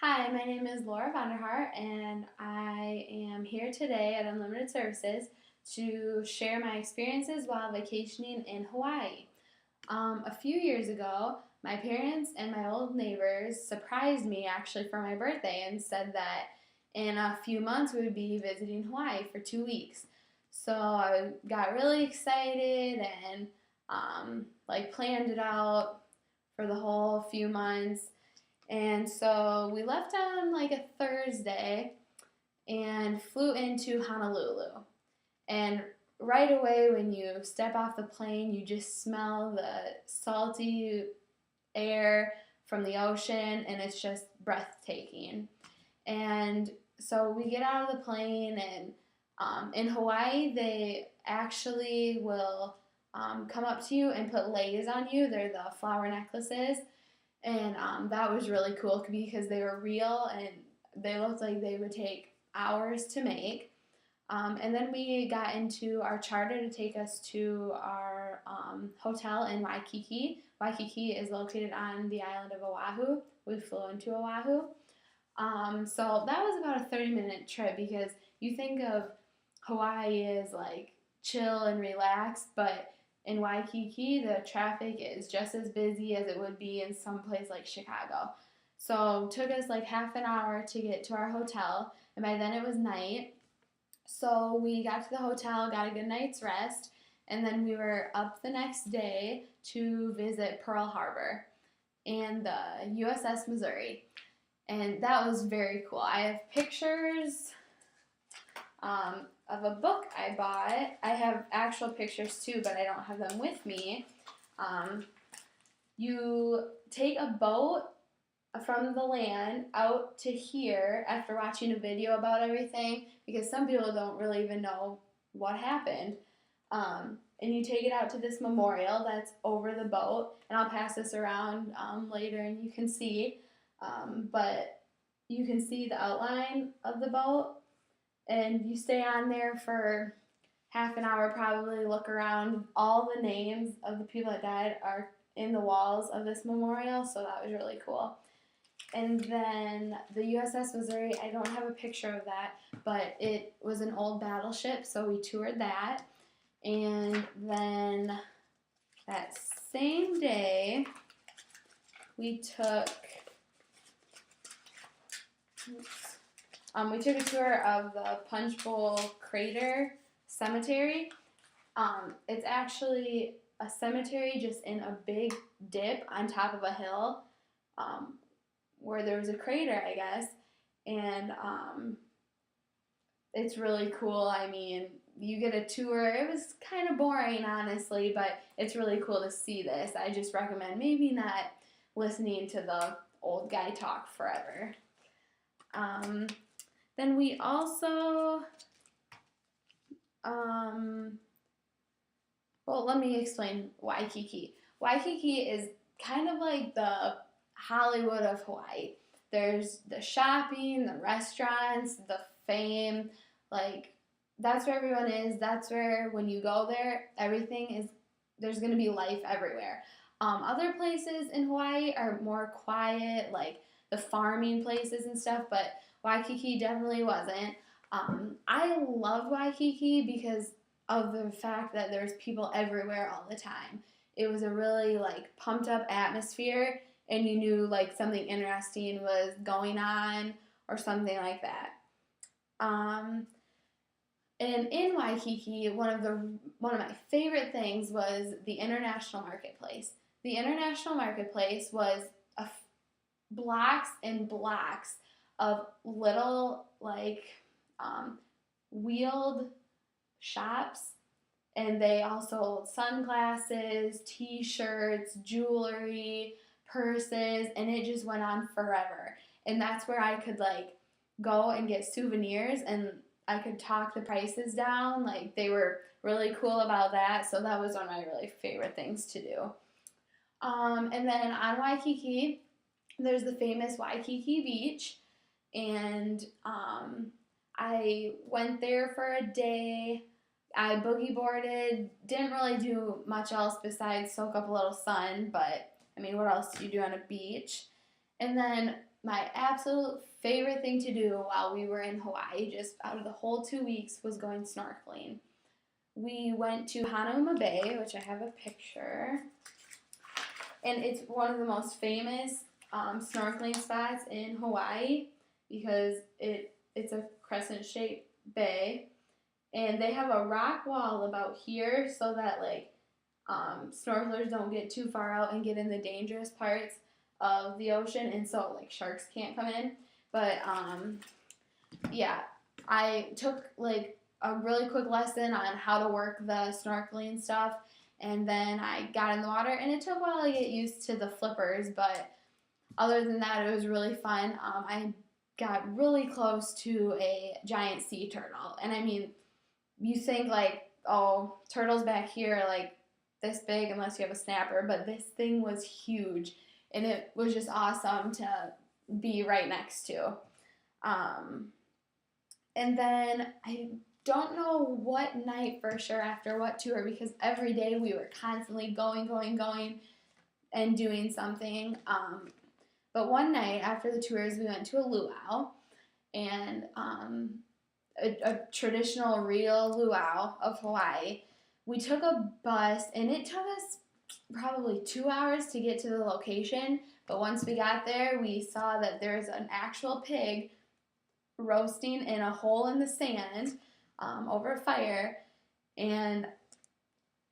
Hi, my name is Laura Vonderhart, and I am here today at Unlimited Services to share my experiences while vacationing in Hawaii. A few years ago, my parents and my old neighbors surprised me actually for my birthday and said that in a few months we would be visiting Hawaii for 2 weeks. So I got really excited and planned it out for the whole few months. And so we left on like a Thursday and flew into Honolulu. And right away, when you step off the plane, you just smell the salty air from the ocean, and it's just breathtaking. And so we get out of the plane, and in Hawaii, they actually will come up to you and put leis on you. They're the flower necklaces, and that was really cool because they were real and they looked like they would take hours to make. And then we got into our charter to take us to our hotel in Waikiki. Waikiki is located on the island of Oahu. We flew into Oahu. So that was about a 30-minute trip because you think of Hawaii as like chill and relaxed, but in Waikiki, the traffic is just as busy as it would be in some place like Chicago. So it took us like half an hour to get to our hotel, and by then it was night. So we got to the hotel, got a good night's rest, and then we were up the next day to visit Pearl Harbor and the USS Missouri. And that was very cool. I have pictures of a book I bought. I have actual pictures too, but I don't have them with me. You take a boat from the land out to here after watching a video about everything because some people don't really even know what happened. And you take it out to this memorial that's over the boat, and I'll pass this around later and you can see. But you can see the outline of the boat, and you stay on there for half an hour probably, look around. All the names of the people that died are in the walls of this memorial, so that was really cool. And then the USS Missouri, I don't have a picture of that, but it was an old battleship, so we toured that. And then that same day, we took we took a tour of the Punch Bowl Crater Cemetery. It's actually a cemetery just in a big dip on top of a hill, where there was a crater, I guess, and it's really cool. I mean, you get a tour. It was kind of boring, honestly, but it's really cool to see this. I just recommend maybe not listening to the old guy talk forever. Then we also, let me explain Waikiki. Waikiki is kind of like the Hollywood of Hawaii. There's the shopping, the restaurants, the fame. Like, that's where everyone is. That's where, when you go there, everything is, there's going to be life everywhere. Other places in Hawaii are more quiet, like the farming places and stuff, but Waikiki definitely wasn't. I loved Waikiki because of the fact that there's people everywhere all the time. It was a really like pumped up atmosphere, and you knew like something interesting was going on or something like that. And in Waikiki, one of my favorite things was the International Marketplace. The International Marketplace was blocks and blocks of little wheeled shops, and they also sold sunglasses, t-shirts, jewelry, purses, and it just went on forever. And that's where I could like go and get souvenirs, and I could talk the prices down. Like, they were really cool about that, so that was one of my really favorite things to do. And then on Waikiki, there's the famous Waikiki Beach, and I went there for a day. I boogie boarded, didn't really do much else besides soak up a little sun, but I mean, what else do you do on a beach? And then my absolute favorite thing to do while we were in Hawaii, just out of the whole 2 weeks, was going snorkeling. We went to Hanauma Bay, which I have a picture, and it's one of the most famous snorkeling spots in Hawaii because it's a crescent-shaped bay, and they have a rock wall about here so that snorkelers don't get too far out and get in the dangerous parts of the ocean, and so like sharks can't come in. But yeah, I took like a really quick lesson on how to work the snorkeling stuff, and then I got in the water, and it took a while to get used to the flippers, but other than that, it was really fun. I got really close to a giant sea turtle, and I mean, you think like, oh, turtles back here are like this big unless you have a snapper, but this thing was huge, and it was just awesome to be right next to. And then I don't know what night for sure after what tour, because every day we were constantly going, and doing something. But one night after the tours, we went to a luau, and a traditional real luau of Hawaii. We took a bus, and it took us probably 2 hours to get to the location, but once we got there, we saw that there's an actual pig roasting in a hole in the sand over a fire, and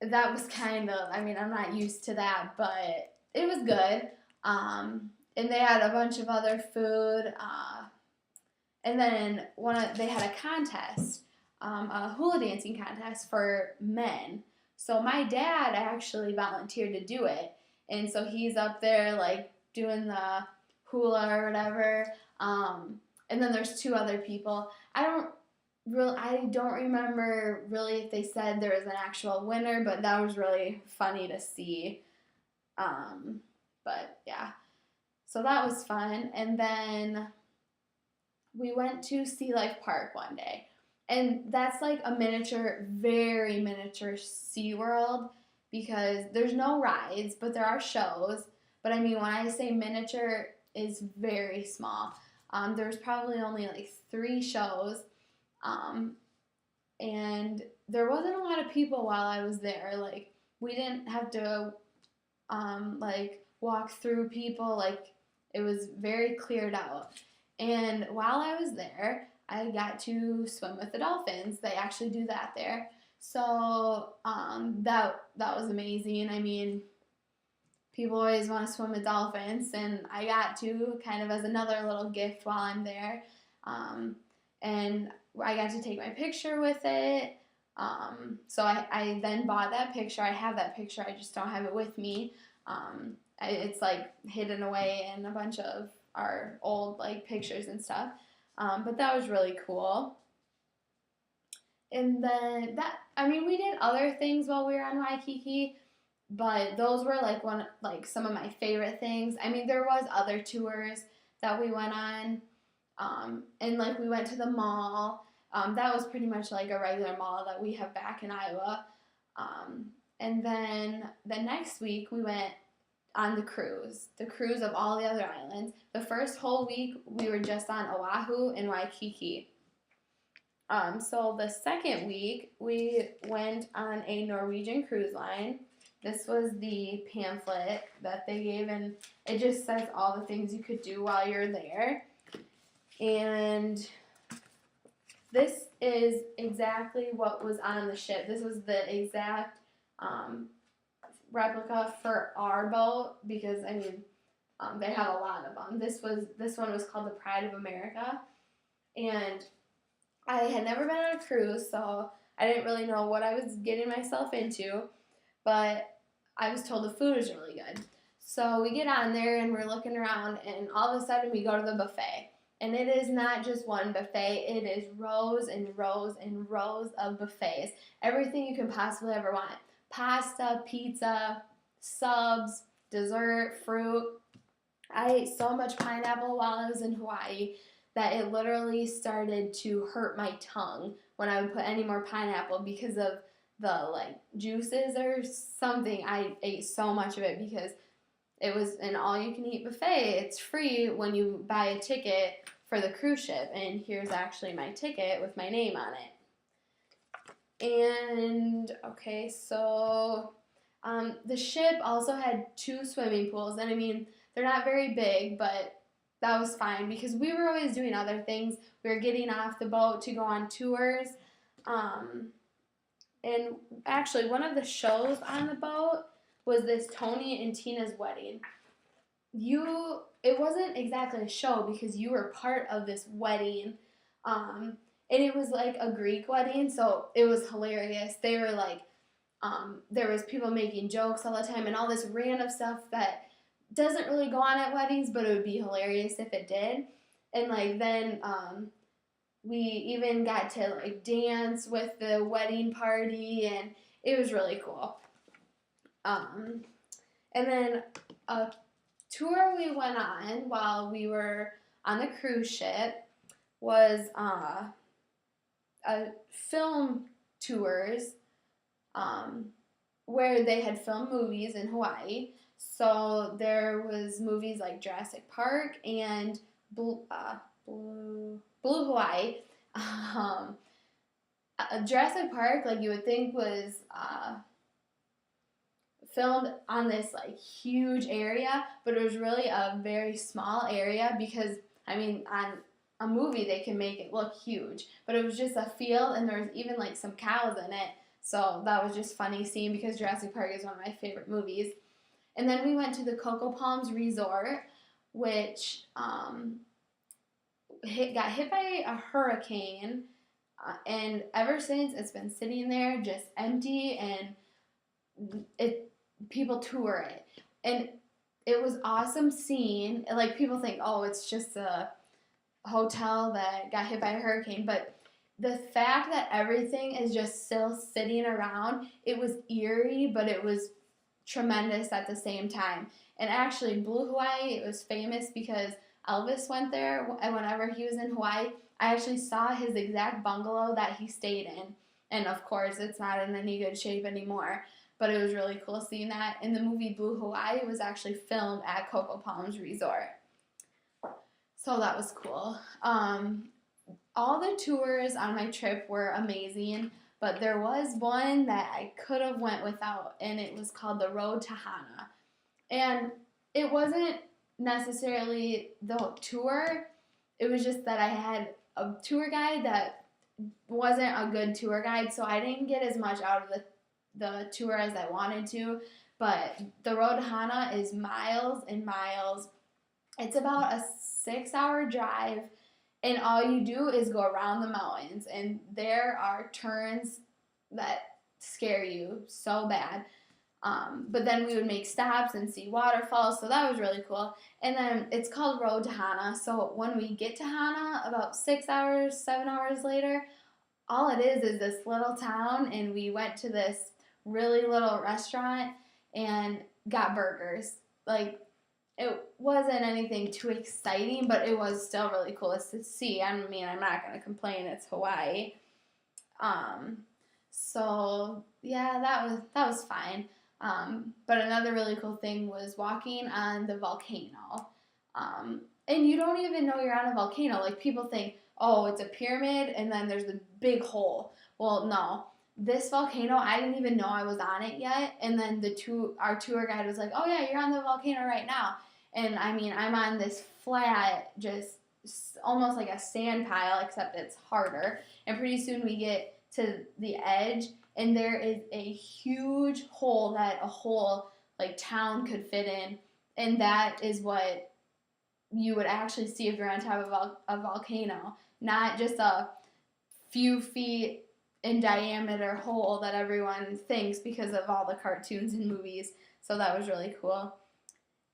that was kind of, I mean, I'm not used to that, but it was good. And they had a bunch of other food, and then they had a contest, a hula dancing contest for men. So my dad actually volunteered to do it, and so he's up there like doing the hula or whatever. And then there's 2 other people. I don't remember really if they said there was an actual winner, but that was really funny to see. But yeah, so that was fun. And then we went to Sea Life Park one day. And that's like a miniature, very miniature SeaWorld, because there's no rides, but there are shows. But I mean, when I say miniature, it's very small. There's probably only like 3 shows, and there wasn't a lot of people while I was there. Like, we didn't have to like walk through people. Like, it was very cleared out. And while I was there, I got to swim with the dolphins. They actually do that there. So that was amazing. I mean, people always want to swim with dolphins, and I got to, kind of as another little gift while I'm there. And I got to take my picture with it. So I then bought that picture. I have that picture. I just don't have it with me. It's like hidden away in a bunch of our old like pictures and stuff. But that was really cool. And then we did other things while we were on Waikiki, but those were like some of my favorite things. I mean, there was other tours that we went on, and like we went to the mall. That was pretty much like a regular mall that we have back in Iowa. And then the next week we went on the cruise of all the other islands. The first whole week we were just on Oahu and Waikiki. So the second week we went on a Norwegian cruise line. This was the pamphlet that they gave, and it just says all the things you could do while you're there. And this is exactly what was on the ship. This was the exact replica for our boat, because I mean, they have a lot of them. This one was called the Pride of America, and I had never been on a cruise, so I didn't really know what I was getting myself into, but I was told the food was really good. So we get on there and we're looking around, and all of a sudden we go to the buffet. And it is not just one buffet, it is rows and rows and rows of buffets. Everything you can possibly ever want. Pasta, pizza, subs, dessert, fruit. I ate so much pineapple while I was in Hawaii that it literally started to hurt my tongue when I would put any more pineapple because of the juices or something. I ate so much of it because it was an all-you-can-eat buffet. It's free when you buy a ticket for the cruise ship, and here's actually my ticket with my name on it. And okay, so the ship also had 2 swimming pools, and I mean, they're not very big, but that was fine because we were always doing other things. We were getting off the boat to go on tours. And actually, one of the shows on the boat was this Tony and Tina's wedding. It wasn't exactly a show because you were part of this wedding. And it was like a Greek wedding, so it was hilarious. They were like, there was people making jokes all the time and all this random stuff that doesn't really go on at weddings, but it would be hilarious if it did. And like then we even got to like dance with the wedding party, and it was really cool. And then a tour we went on while we were on the cruise ship was a film tours where they had filmed movies in Hawaii. So there was movies like Jurassic Park and Blue Hawaii. Jurassic Park, like you would think, was filmed on this like huge area, but it was really a very small area because, I mean, on a movie they can make it look huge, but it was just a field and there was even like some cows in it. So that was just funny seeing because Jurassic Park is one of my favorite movies. And then we went to the Cocoa Palms Resort, which got hit by a hurricane, and ever since it's been sitting there just empty, and people tour it. And it was awesome seeing, like people think, oh, it's just a hotel that got hit by a hurricane, but the fact that everything is just still sitting around, it was eerie, but it was tremendous at the same time. And actually, Blue Hawaii, it was famous because Elvis went there, and whenever he was in Hawaii, I actually saw his exact bungalow that he stayed in. And of course, it's not in any good shape anymore, but it was really cool seeing that. And the movie Blue Hawaii was actually filmed at Cocoa Palms Resort. So that was cool. All the tours on my trip were amazing, but there was one that I could have went without, and it was called the Road to Hana. And it wasn't necessarily the tour, it was just that I had a tour guide that wasn't a good tour guide, so I didn't get as much out of the tour as I wanted to. But the Road to Hana is miles and miles. It's about a 6-hour drive, and all you do is go around the mountains, and there are turns that scare you so bad. But then we would make stops and see waterfalls, so that was really cool. And then it's called Road to Hana, so when we get to Hana, about 6 hours, 7 hours later, all it is this little town, and we went to this really little restaurant and got burgers. Like, it wasn't anything too exciting, but it was still really cool to see. I mean, I'm not going to complain. It's Hawaii. So yeah, that was fine. But another really cool thing was walking on the volcano. And you don't even know you're on a volcano. Like, people think, oh, it's a pyramid and then there's a big hole. Well, no. This volcano, I didn't even know I was on it yet. And then our tour guide was like, oh yeah, you're on the volcano right now. And I mean, I'm on this flat, just almost like a sand pile, except it's harder. And pretty soon we get to the edge, and there is a huge hole that a whole like town could fit in. And that is what you would actually see if you're on top of a volcano, not just a few feet in diameter hole that everyone thinks because of all the cartoons and movies. So that was really cool.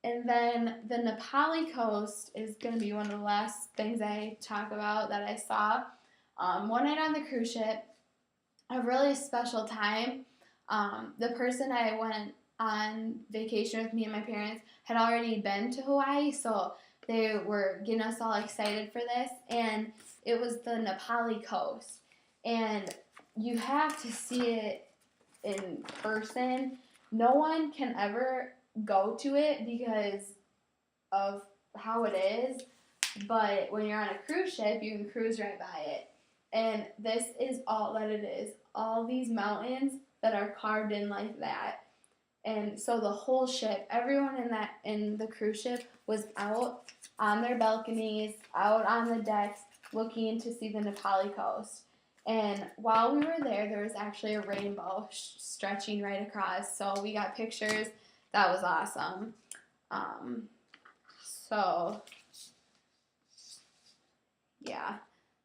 And then the Nepali coast is going to be one of the last things I talk about that I saw. One night on the cruise ship, a really special time. The person I went on vacation with, me and my parents, had already been to Hawaii, so they were getting us all excited for this. And it was the Nepali coast. And you have to see it in person. No one can ever go to it because of how it is, but when you're on a cruise ship, you can cruise right by it. And this is all that it is. All these mountains that are carved in like that. And so the whole ship, everyone in the cruise ship was out on their balconies, out on the decks, looking to see the Nepali coast. And while we were there, there was actually a rainbow stretching right across. So we got pictures. That was awesome. So yeah,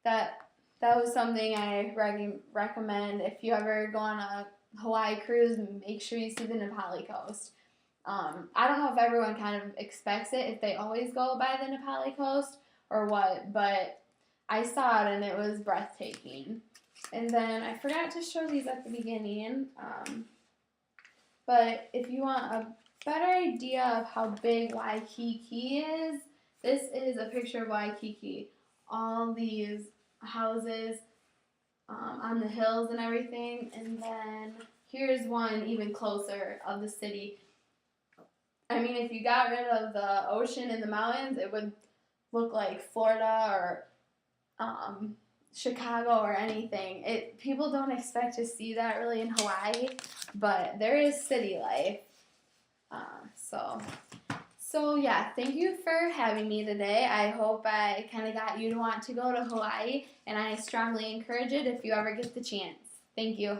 that was something I recommend if you ever go on a Hawaii cruise. Make sure you see the Nepali coast. I don't know if everyone kind of expects it, if they always go by the Nepali coast or what, but I saw it and it was breathtaking. And then I forgot to show these at the beginning, but if you want a better idea of how big Waikiki is, this is a picture of Waikiki. All these houses on the hills and everything, and then here's one even closer of the city. I mean, if you got rid of the ocean and the mountains, it would look like Florida or Chicago or anything. People don't expect to see that really in Hawaii, but there is city life. So yeah, thank you for having me today. I hope I kind of got you to want to go to Hawaii, and I strongly encourage it if you ever get the chance. Thank you.